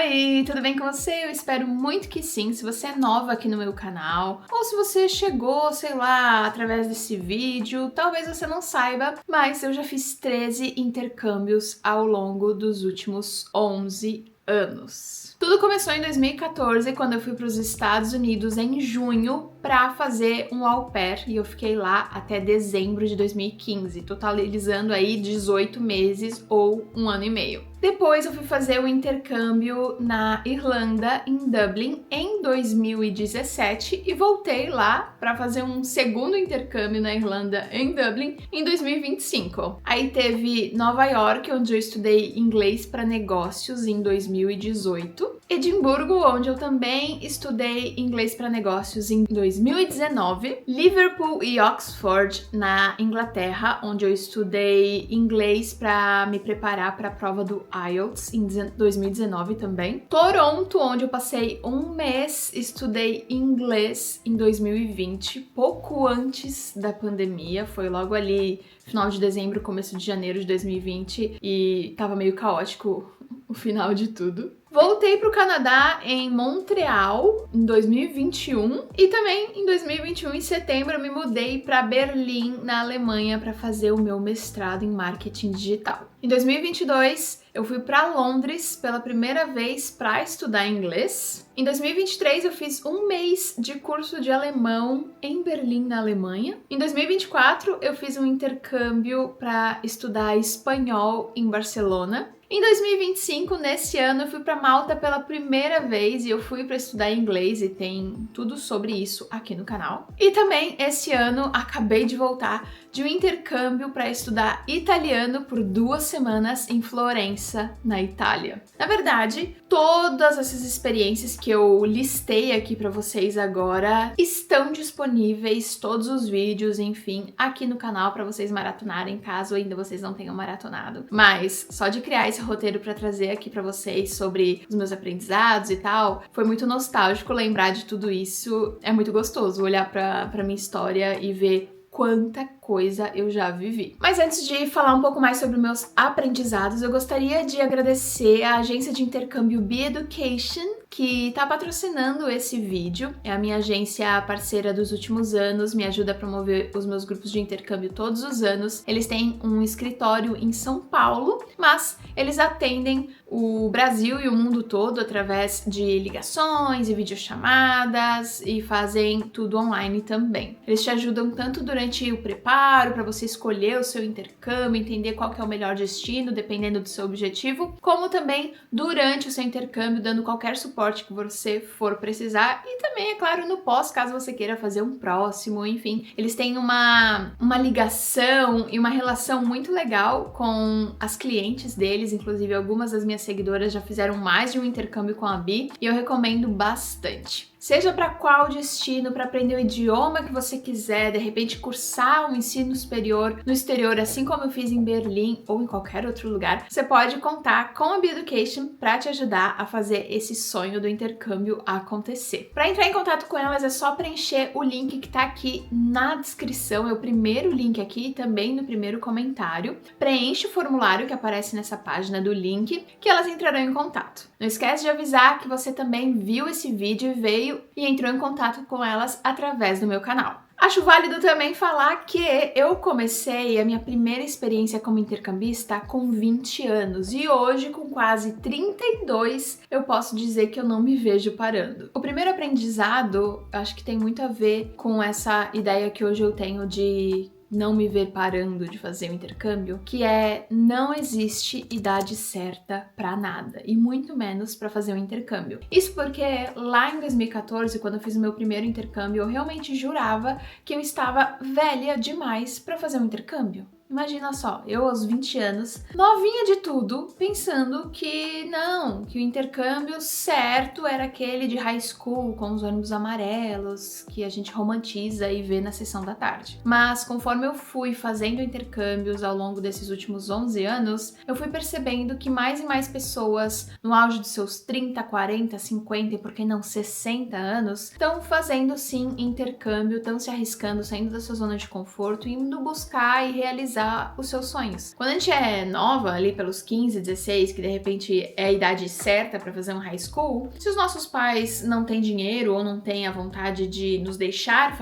Oi, tudo bem com você? Eu espero muito que sim. Se você é nova aqui no meu canal, ou se você chegou, sei lá, através desse vídeo, talvez você não saiba, mas eu já fiz 13 intercâmbios ao longo dos últimos 11 anos. Tudo começou em 2014, quando eu fui para os Estados Unidos em junho para fazer um au pair, e eu fiquei lá até dezembro de 2015, totalizando aí 18 meses ou um ano e meio. Depois eu fui fazer o intercâmbio na Irlanda, em Dublin, em 2017 e voltei lá para fazer um segundo intercâmbio na Irlanda, em Dublin, em 2025. Aí teve Nova York, onde eu estudei inglês para negócios em 2018. Edimburgo, onde eu também estudei inglês para negócios em 2019. Liverpool e Oxford, na Inglaterra, onde eu estudei inglês para me preparar para a prova do IELTS em 2019 também. Toronto, onde eu passei um mês, estudei inglês em 2020, pouco antes da pandemia, foi logo ali final de dezembro, começo de janeiro de 2020 e tava meio caótico o final de tudo. Voltei para o Canadá em Montreal em 2021 e também em 2021, em setembro, eu me mudei para Berlim, na Alemanha, para fazer o meu mestrado em marketing digital. Em 2022, eu fui para Londres pela primeira vez para estudar inglês. Em 2023, eu fiz um mês de curso de alemão em Berlim, na Alemanha. Em 2024, eu fiz um intercâmbio para estudar espanhol em Barcelona. Em 2025, nesse ano, eu fui para Malta pela primeira vez e eu fui para estudar inglês e tem tudo sobre isso aqui no canal. E também, esse ano, acabei de voltar de um intercâmbio para estudar italiano por 2 semanas em Florença, na Itália. Na verdade, todas essas experiências que eu listei aqui para vocês agora estão disponíveis, todos os vídeos, enfim, aqui no canal para vocês maratonarem, caso ainda vocês não tenham maratonado. Mas só de criar esse roteiro para trazer aqui para vocês sobre os meus aprendizados e tal, foi muito nostálgico lembrar de tudo isso. É muito gostoso olhar para minha história e ver quanta coisa eu já vivi. Mas antes de falar um pouco mais sobre meus aprendizados, eu gostaria de agradecer a agência de intercâmbio Be Education, que está patrocinando esse vídeo. É a minha agência parceira dos últimos anos, me ajuda a promover os meus grupos de intercâmbio todos os anos. Eles têm um escritório em São Paulo, mas eles atendem o Brasil e o mundo todo através de ligações e videochamadas e fazem tudo online também. Eles te ajudam tanto durante o preparo, para você escolher o seu intercâmbio, entender qual que é o melhor destino, dependendo do seu objetivo, como também durante o seu intercâmbio, dando qualquer suporte que você for precisar e também, é claro, no pós, caso você queira fazer um próximo, enfim. Eles têm uma ligação e uma relação muito legal com as clientes deles, inclusive algumas das minhas seguidoras já fizeram mais de um intercâmbio com a Bi e eu recomendo bastante. Seja para qual destino, para aprender o idioma que você quiser, de repente cursar um ensino superior no exterior, assim como eu fiz em Berlim ou em qualquer outro lugar, você pode contar com a Be Education para te ajudar a fazer esse sonho do intercâmbio acontecer. Para entrar em contato com elas é só preencher o link que está aqui na descrição, é o primeiro link aqui e também no primeiro comentário. Preenche o formulário que aparece nessa página do link que elas entrarão em contato. Não esquece de avisar que você também viu esse vídeo e veio e entrou em contato com elas através do meu canal. Acho válido também falar que eu comecei a minha primeira experiência como intercambista com 20 anos e hoje, com quase 32, eu posso dizer que eu não me vejo parando. O primeiro aprendizado, acho que tem muito a ver com essa ideia que hoje eu tenho de não me ver parando de fazer o intercâmbio, que é: não existe idade certa pra nada, e muito menos pra fazer um intercâmbio. Isso porque lá em 2014, quando eu fiz o meu primeiro intercâmbio, eu realmente jurava que eu estava velha demais pra fazer um intercâmbio. Imagina só, eu aos 20 anos, novinha de tudo, pensando que não, que o intercâmbio certo era aquele de high school, com os ônibus amarelos, que a gente romantiza e vê na sessão da tarde. Mas conforme eu fui fazendo intercâmbios ao longo desses últimos 11 anos, eu fui percebendo que mais e mais pessoas, no auge dos seus 30, 40, 50 e por que não 60 anos, estão fazendo sim intercâmbio, estão se arriscando, saindo da sua zona de conforto, indo buscar e realizar realizar os seus sonhos. Quando a gente é nova, ali pelos 15, 16, que de repente é a idade certa para fazer um high school, se os nossos pais não têm dinheiro ou não têm a vontade de nos deixar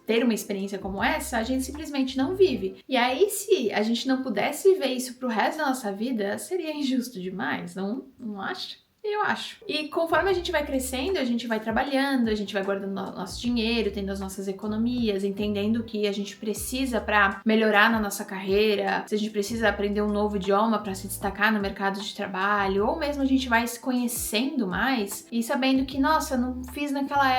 ter uma experiência como essa, a gente simplesmente não vive. E aí, se a gente não pudesse viver isso pro resto da nossa vida, seria injusto demais, não acha? Eu acho. E conforme a gente vai crescendo, a gente vai trabalhando, a gente vai guardando nosso dinheiro, tendo as nossas economias, entendendo que a gente precisa para melhorar na nossa carreira, se a gente precisa aprender um novo idioma para se destacar no mercado de trabalho, ou mesmo a gente vai se conhecendo mais e sabendo que, nossa, não fiz naquela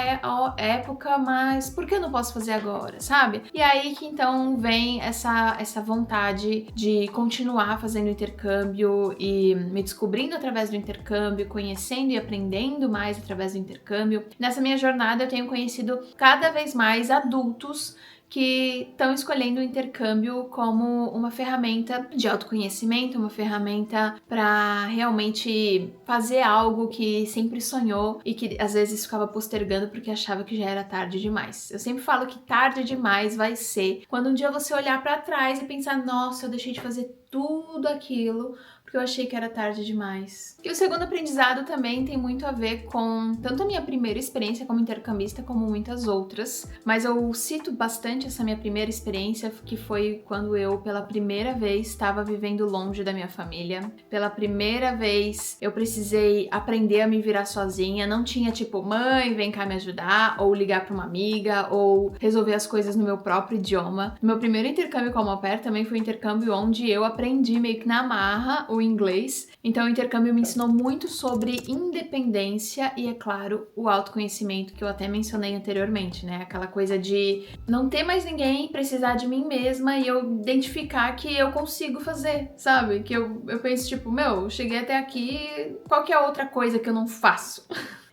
época, mas por que eu não posso fazer agora, sabe? E aí que então vem essa vontade de continuar fazendo intercâmbio e me descobrindo através do intercâmbio, conhecendo e aprendendo mais através do intercâmbio. Nessa minha jornada eu tenho conhecido cada vez mais adultos que estão escolhendo o intercâmbio como uma ferramenta de autoconhecimento, uma ferramenta para realmente fazer algo que sempre sonhou e que às vezes ficava postergando porque achava que já era tarde demais. Eu sempre falo que tarde demais vai ser quando um dia você olhar para trás e pensar: nossa, eu deixei de fazer tudo aquilo porque eu achei que era tarde demais. E o segundo aprendizado também tem muito a ver com tanto a minha primeira experiência como intercambista como muitas outras, mas eu cito bastante essa minha primeira experiência, que foi quando eu pela primeira vez estava vivendo longe da minha família. Pela primeira vez eu precisei aprender a me virar sozinha, não tinha tipo, mãe, vem cá me ajudar, ou ligar para uma amiga, ou resolver as coisas no meu próprio idioma. Meu primeiro intercâmbio como au pair também foi um intercâmbio onde eu aprendi meio que na marra o inglês. Então o intercâmbio me ensinou muito sobre independência e, é claro, o autoconhecimento que eu até mencionei anteriormente, né? Aquela coisa de não ter mais ninguém, precisar de mim mesma e eu identificar que eu consigo fazer, sabe? Que eu penso tipo, meu, cheguei até aqui, qual que é a outra coisa que eu não faço?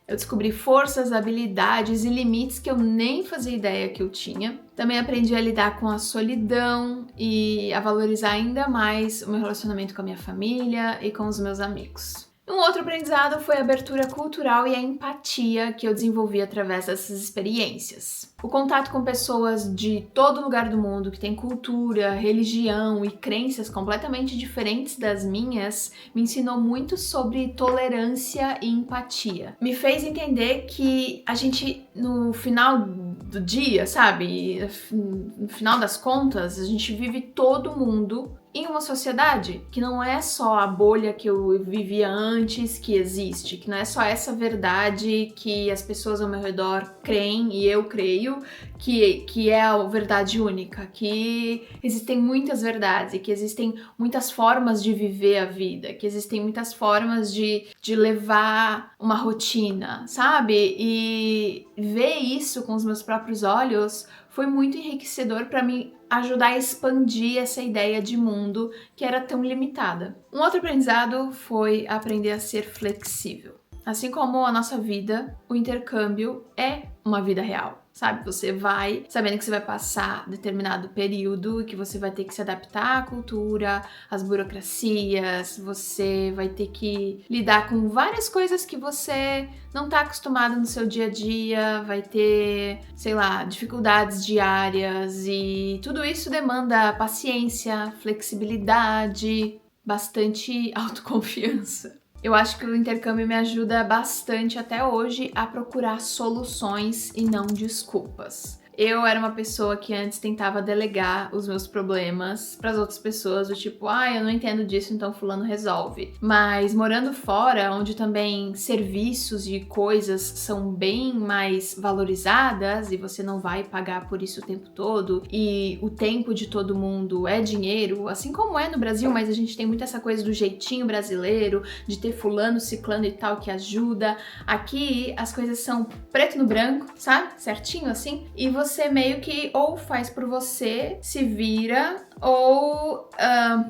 Eu descobri forças, habilidades e limites que eu nem fazia ideia que eu tinha. Também aprendi a lidar com a solidão e a valorizar ainda mais o meu relacionamento com a minha família e com os meus amigos. Um outro aprendizado foi a abertura cultural e a empatia que eu desenvolvi através dessas experiências. O contato com pessoas de todo lugar do mundo que têm cultura, religião e crenças completamente diferentes das minhas me ensinou muito sobre tolerância e empatia. Me fez entender que a gente, no final do dia, sabe, no final das contas, a gente vive todo mundo em uma sociedade que não é só a bolha que eu vivia antes que existe, que não é só essa verdade que as pessoas ao meu redor creem e eu creio que é a verdade única, que existem muitas verdades e que existem muitas formas de viver a vida, que existem muitas formas de levar uma rotina, sabe? E ver isso com os meus próprios olhos foi muito enriquecedor para mim ajudar a expandir essa ideia de mundo que era tão limitada. Um outro aprendizado foi aprender a ser flexível. Assim como a nossa vida, o intercâmbio é uma vida real, sabe? Você vai sabendo que você vai passar determinado período e que você vai ter que se adaptar à cultura, às burocracias, você vai ter que lidar com várias coisas que você não tá acostumado no seu dia a dia, vai ter, sei lá, dificuldades diárias e tudo isso demanda paciência, flexibilidade, bastante autoconfiança. Eu acho que o intercâmbio me ajuda bastante até hoje a procurar soluções e não desculpas. Eu era uma pessoa que antes tentava delegar os meus problemas para as outras pessoas, do tipo, eu não entendo disso, então fulano resolve. Mas morando fora, onde também serviços e coisas são bem mais valorizadas e você não vai pagar por isso o tempo todo, e o tempo de todo mundo é dinheiro, assim como é no Brasil, mas a gente tem muito essa coisa do jeitinho brasileiro, de ter fulano, ciclano e tal que ajuda. Aqui as coisas são preto no branco, sabe? Certinho assim. E você meio que ou faz por você, se vira, ou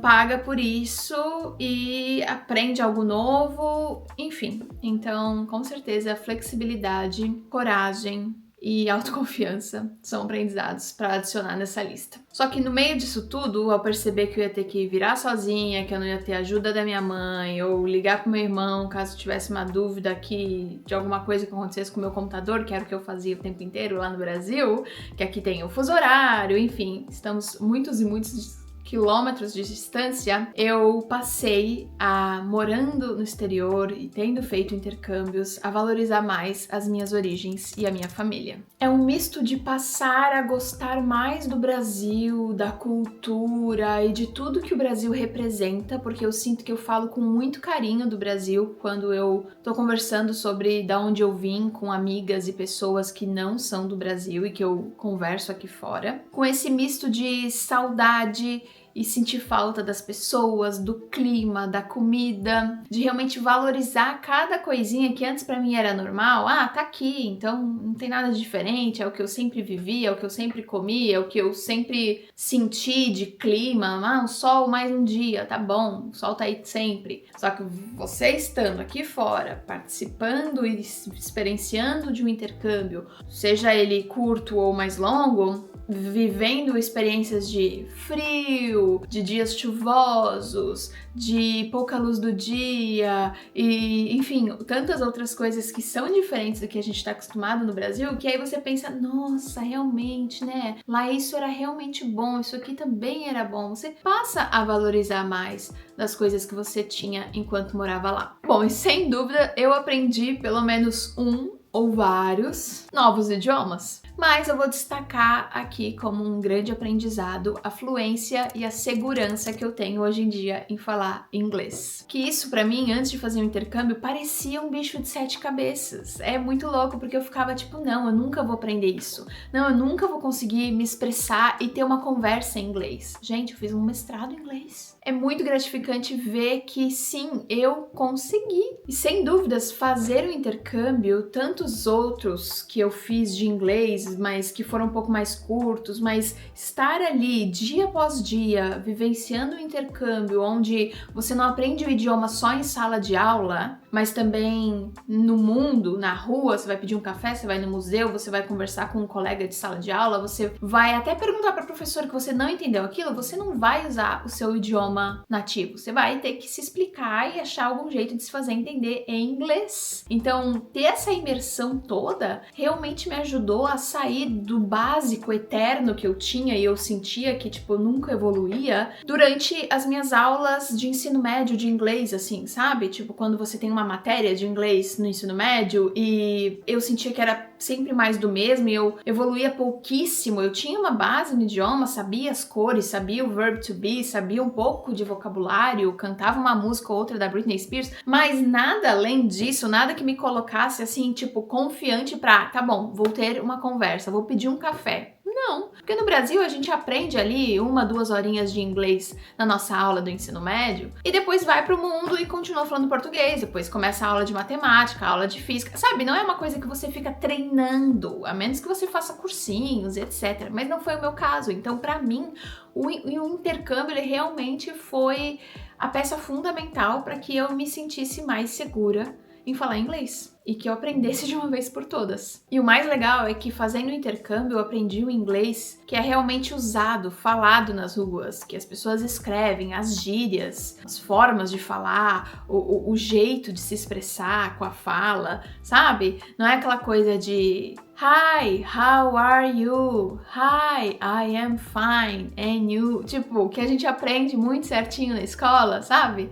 paga por isso e aprende algo novo, enfim. Então, com certeza, flexibilidade, coragem e autoconfiança são aprendizados para adicionar nessa lista. Só que no meio disso tudo, ao perceber que eu ia ter que virar sozinha, que eu não ia ter ajuda da minha mãe, ou ligar pro meu irmão caso tivesse uma dúvida aqui de alguma coisa que acontecesse com o meu computador, que era o que eu fazia o tempo inteiro lá no Brasil, que aqui tem o fuso horário, enfim, estamos muitos quilômetros de distância, eu passei a, morando no exterior e tendo feito intercâmbios, a valorizar mais as minhas origens e a minha família. É um misto de passar a gostar mais do Brasil, da cultura e de tudo que o Brasil representa, porque eu sinto que eu falo com muito carinho do Brasil quando eu tô conversando sobre da onde eu vim com amigas e pessoas que não são do Brasil e que eu converso aqui fora. Com esse misto de saudade e sentir falta das pessoas, do clima, da comida, de realmente valorizar cada coisinha que antes pra mim era normal. Ah, tá aqui, então não tem nada de diferente, é o que eu sempre vivi, é o que eu sempre comi, é o que eu sempre senti de clima. Ah, o sol mais um dia, tá bom, o sol tá aí sempre. Só que você estando aqui fora, participando e experienciando de um intercâmbio, seja ele curto ou mais longo, vivendo experiências de frio, de dias chuvosos, de pouca luz do dia e, enfim, tantas outras coisas que são diferentes do que a gente está acostumado no Brasil, que aí você pensa, nossa, realmente, né? Lá isso era realmente bom, isso aqui também era bom. Você passa a valorizar mais das coisas que você tinha enquanto morava lá. Bom, e sem dúvida eu aprendi pelo menos um ou vários novos idiomas. Mas eu vou destacar aqui como um grande aprendizado a fluência e a segurança que eu tenho hoje em dia em falar inglês. Que isso pra mim, antes de fazer o intercâmbio, parecia um bicho de 7 cabeças. É muito louco, porque eu ficava tipo, não, eu nunca vou aprender isso. Não, eu nunca vou conseguir me expressar e ter uma conversa em inglês. Gente, eu fiz um mestrado em inglês. É muito gratificante ver que sim, eu consegui. E sem dúvidas, fazer o intercâmbio, tantos outros que eu fiz de inglês, mas que foram um pouco mais curtos, mas estar ali dia após dia, vivenciando o intercâmbio, onde você não aprende o idioma só em sala de aula, mas também no mundo, na rua, você vai pedir um café, você vai no museu, você vai conversar com um colega de sala de aula, você vai até perguntar para a professora que você não entendeu aquilo, você não vai usar o seu idioma nativo, você vai ter que se explicar e achar algum jeito de se fazer entender em inglês. Então, ter essa imersão toda realmente me ajudou a sair do básico eterno que eu tinha e eu sentia que, tipo, eu nunca evoluía durante as minhas aulas de ensino médio de inglês, assim, sabe? Tipo, quando você tem uma matéria de inglês no ensino médio e eu sentia que era sempre mais do mesmo e eu evoluía pouquíssimo. Eu tinha uma base no idioma, sabia as cores, sabia o verb to be, sabia um pouco de vocabulário, cantava uma música ou outra da Britney Spears, mas nada além disso, nada que me colocasse assim, tipo, confiante pra, tá bom, vou ter uma conversa, vou pedir um café. Não, porque no Brasil a gente aprende ali 1, 2 horinhas de inglês na nossa aula do ensino médio e depois vai pro mundo e continua falando português, depois começa a aula de matemática, a aula de física, sabe? Não é uma coisa que você fica treinando, a menos que você faça cursinhos, etc. Mas não foi o meu caso, então pra mim o intercâmbio ele realmente foi a peça fundamental para que eu me sentisse mais segura em falar inglês e que eu aprendesse de uma vez por todas. E o mais legal é que fazendo o intercâmbio eu aprendi o inglês que é realmente usado, falado nas ruas, que as pessoas escrevem, as gírias, as formas de falar, o jeito de se expressar com a fala, sabe? Não é aquela coisa de Hi, how are you? Hi, I am fine, and you? Tipo, que a gente aprende muito certinho na escola, sabe?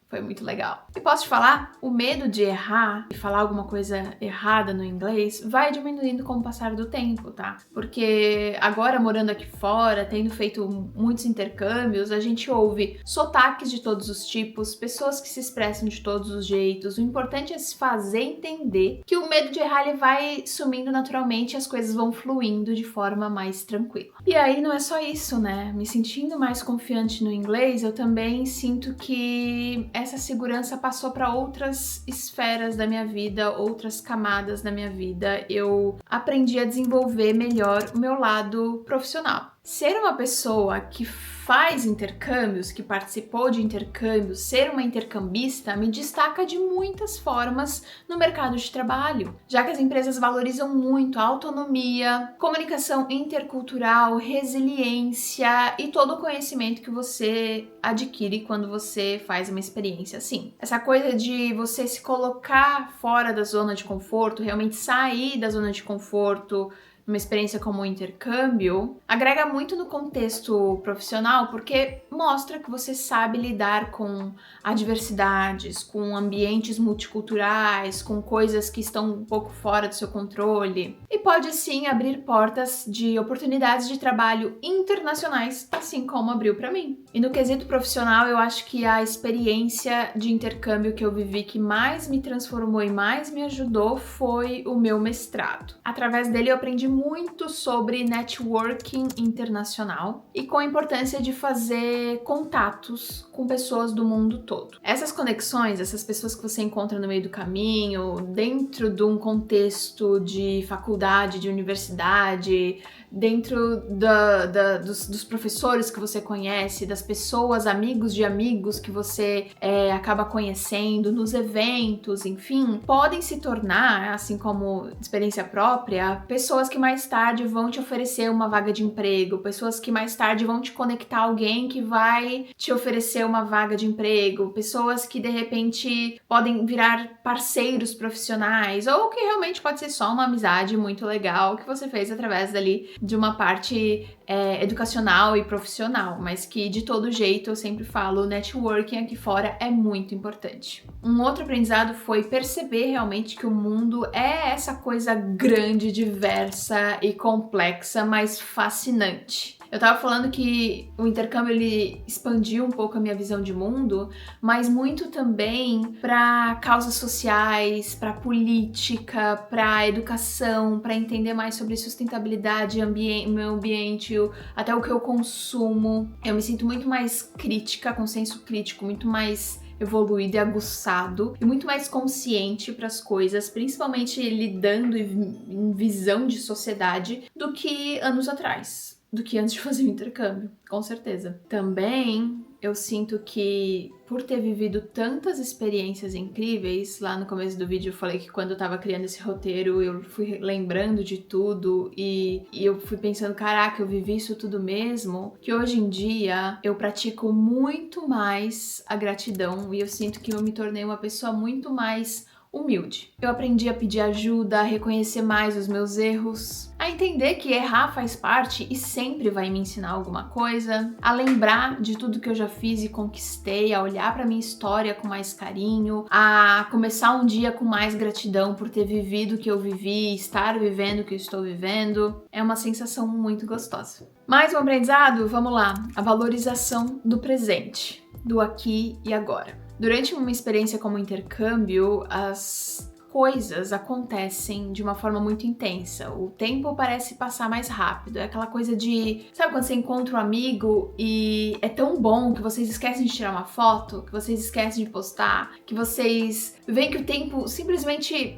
Foi muito legal. E posso te falar, o medo de errar e falar alguma coisa errada no inglês vai diminuindo com o passar do tempo, tá? Porque agora morando aqui fora, tendo feito muitos intercâmbios, a gente ouve sotaques de todos os tipos, pessoas que se expressam de todos os jeitos. O importante é se fazer entender que o medo de errar ele vai sumindo naturalmente e as coisas vão fluindo de forma mais tranquila. E aí não é só isso, né? Me sentindo mais confiante no inglês, eu também sinto que essa segurança passou para outras esferas da minha vida, outras camadas da minha vida. Eu aprendi a desenvolver melhor o meu lado profissional. Ser uma pessoa que faz intercâmbios, que participou de intercâmbios, ser uma intercambista me destaca de muitas formas no mercado de trabalho, já que as empresas valorizam muito a autonomia, comunicação intercultural, resiliência e todo o conhecimento que você adquire quando você faz uma experiência assim. Essa coisa de você se colocar fora da zona de conforto, realmente sair da zona de conforto, uma experiência como o intercâmbio, agrega muito no contexto profissional, porque mostra que você sabe lidar com adversidades, com ambientes multiculturais, com coisas que estão um pouco fora do seu controle. E pode sim abrir portas de oportunidades de trabalho internacionais, assim como abriu para mim. E no quesito profissional, eu acho que a experiência de intercâmbio que eu vivi que mais me transformou e mais me ajudou foi o meu mestrado. Através dele eu aprendi muito sobre networking internacional e com a importância de fazer contatos com pessoas do mundo todo. Essas conexões, essas pessoas que você encontra no meio do caminho, dentro de um contexto de faculdade, de universidade, dentro dos professores que você conhece, das pessoas, amigos de amigos que você acaba conhecendo, nos eventos, enfim, podem se tornar, assim como experiência própria, pessoas que mais tarde vão te oferecer uma vaga de emprego, pessoas que mais tarde vão te conectar a alguém que vai te oferecer uma vaga de emprego, pessoas que de repente podem virar parceiros profissionais, ou que realmente pode ser só uma amizade muito legal que você fez através dali de uma parte educacional e profissional, mas que de todo jeito eu sempre falo, networking aqui fora é muito importante. Um outro aprendizado foi perceber realmente que o mundo é essa coisa grande, diversa e complexa, mas fascinante. Eu tava falando que o intercâmbio ele expandiu um pouco a minha visão de mundo, mas muito também para causas sociais, para política, para educação, para entender mais sobre sustentabilidade, meio ambiente, até o que eu consumo. Eu me sinto muito mais crítica, com senso crítico, muito mais evoluído e aguçado e muito mais consciente para as coisas, principalmente lidando em visão de sociedade do que anos atrás. Do que antes de fazer o intercâmbio, com certeza. Também eu sinto que por ter vivido tantas experiências incríveis, lá no começo do vídeo eu falei que quando eu tava criando esse roteiro eu fui lembrando de tudo e eu fui pensando, caraca, eu vivi isso tudo mesmo, que hoje em dia eu pratico muito mais a gratidão e eu sinto que eu me tornei uma pessoa muito mais humilde. Eu aprendi a pedir ajuda, a reconhecer mais os meus erros, a entender que errar faz parte e sempre vai me ensinar alguma coisa, a lembrar de tudo que eu já fiz e conquistei, a olhar para minha história com mais carinho, a começar um dia com mais gratidão por ter vivido o que eu vivi, estar vivendo o que eu estou vivendo. É uma sensação muito gostosa. Mais um aprendizado? Vamos lá. A valorização do presente, do aqui e agora. Durante uma experiência como intercâmbio, as coisas acontecem de uma forma muito intensa. O tempo parece passar mais rápido. É aquela coisa de... Sabe quando você encontra um amigo e é tão bom que vocês esquecem de tirar uma foto, que vocês esquecem de postar, que vocês veem que o tempo simplesmente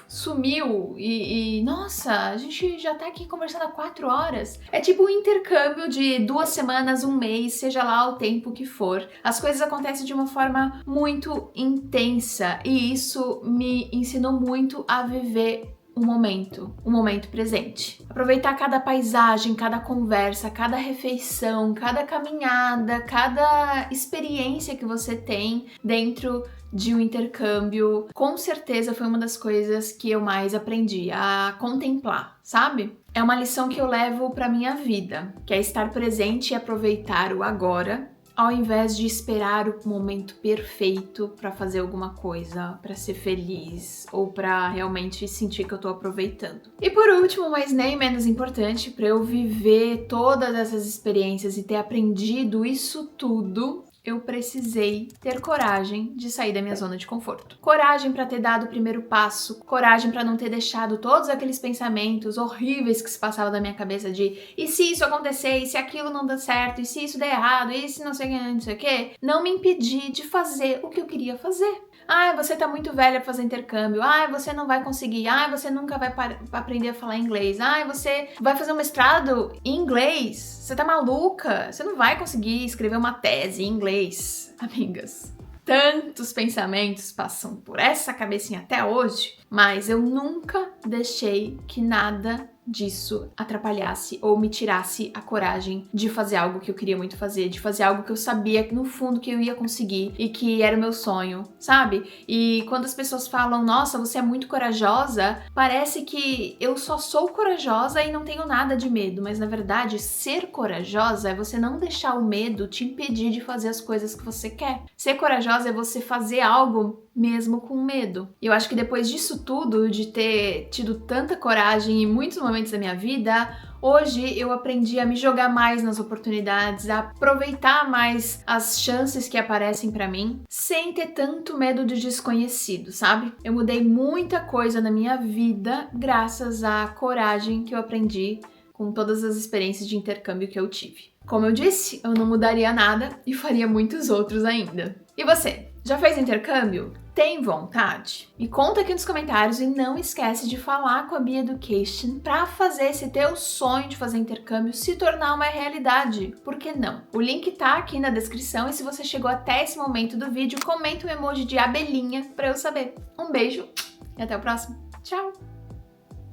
sumiu e nossa, a gente já tá aqui conversando há 4 horas. É tipo um intercâmbio de 2 semanas, 1 mês, seja lá o tempo que for. As coisas acontecem de uma forma muito intensa e isso me ensinou muito a viver o momento presente. Aproveitar cada paisagem, cada conversa, cada refeição, cada caminhada, cada experiência que você tem dentro de um intercâmbio, com certeza foi uma das coisas que eu mais aprendi, a contemplar, sabe? É uma lição que eu levo pra minha vida, que é estar presente e aproveitar o agora, ao invés de esperar o momento perfeito pra fazer alguma coisa, pra ser feliz ou pra realmente sentir que eu tô aproveitando. E por último, mas nem menos importante, pra eu viver todas essas experiências e ter aprendido isso tudo, eu precisei ter coragem de sair da minha zona de conforto. Coragem para ter dado o primeiro passo, coragem para não ter deixado todos aqueles pensamentos horríveis que se passavam da minha cabeça de e se isso acontecer, e se aquilo não der certo, e se isso der errado, e se não sei o que, não me impedir de fazer o que eu queria fazer. Ah, você tá muito velha pra fazer intercâmbio. Ah, você não vai conseguir. Ah, você nunca vai aprender a falar inglês. Ah, você vai fazer um mestrado em inglês. Você tá maluca? Você não vai conseguir escrever uma tese em inglês. Amigas, tantos pensamentos passam por essa cabecinha até hoje, mas eu nunca deixei que nada disso atrapalhasse ou me tirasse a coragem de fazer algo que eu queria muito fazer, de fazer algo que eu sabia no fundo que eu ia conseguir e que era o meu sonho, sabe? E quando as pessoas falam, nossa, você é muito corajosa, parece que eu só sou corajosa e não tenho nada de medo, mas na verdade, ser corajosa é você não deixar o medo te impedir de fazer as coisas que você quer. Ser corajosa é você fazer algo mesmo com medo. E eu acho que depois disso tudo, de ter tido tanta coragem em muitos momentos da minha vida, hoje eu aprendi a me jogar mais nas oportunidades, a aproveitar mais as chances que aparecem pra mim, sem ter tanto medo de desconhecido, sabe? Eu mudei muita coisa na minha vida graças à coragem que eu aprendi com todas as experiências de intercâmbio que eu tive. Como eu disse, eu não mudaria nada e faria muitos outros ainda. E você? Já fez intercâmbio? Tem vontade? Me conta aqui nos comentários e não esquece de falar com a Be Education para fazer esse teu sonho de fazer intercâmbio se tornar uma realidade. Por que não? O link tá aqui na descrição e se você chegou até esse momento do vídeo, comenta um emoji de abelhinha para eu saber. Um beijo e até o próximo. Tchau!